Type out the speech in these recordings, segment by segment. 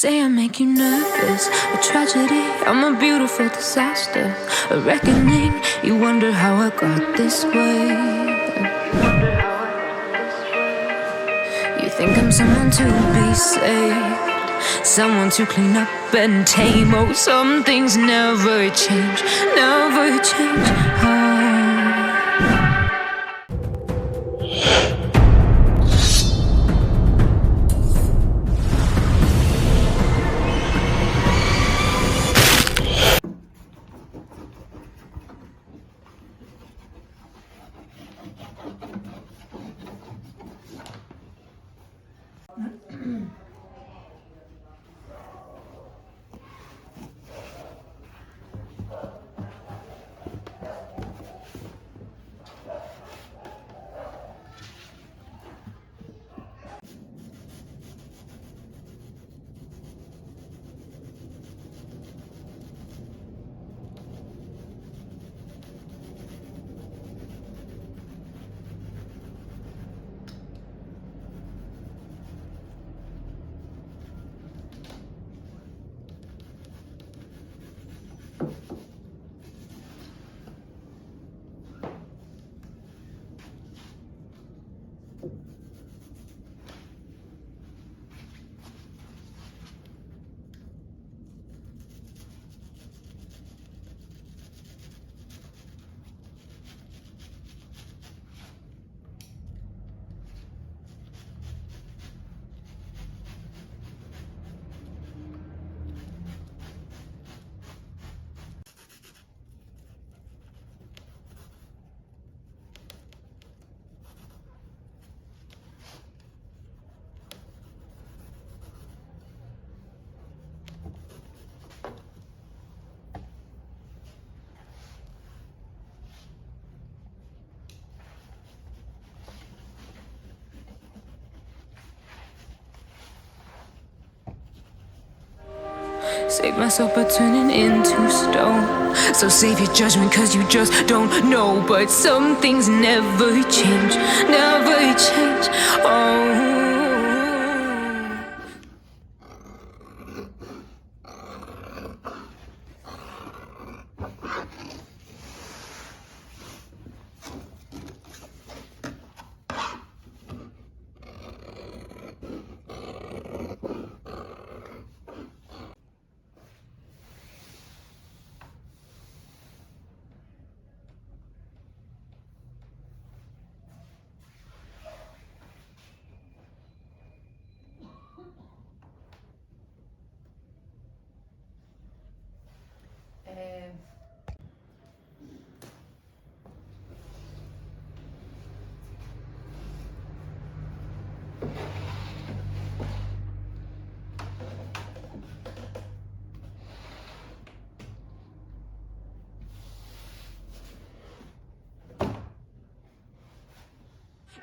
Say I make you nervous, a tragedy, I'm a beautiful disaster, a reckoning, you wonder how I got this way. You think I'm someone to be saved, someone to clean up and tame. Oh, some things never change, never change. Oh. Save myself by turning into stone. So save your judgment cause you just don't know. But some things never change, never change. Oh.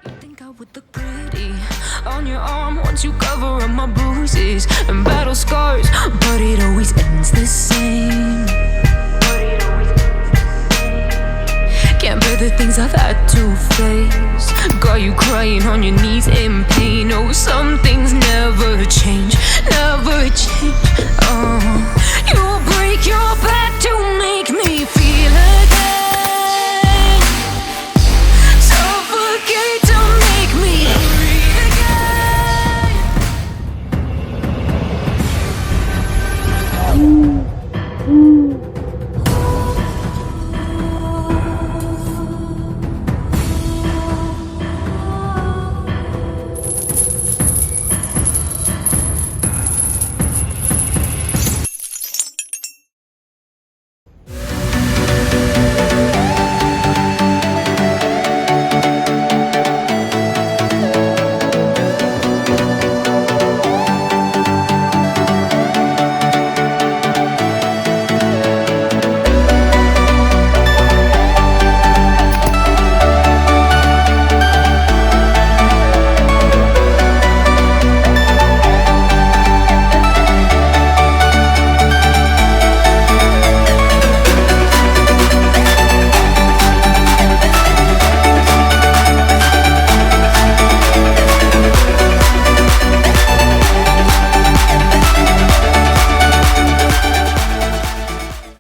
You think I would look pretty on your arm once you cover up my bruises and battle scars, but it always ends the same. Can't bear the things I've had to face. Got you crying on your knees in pain. Oh, some things never change, never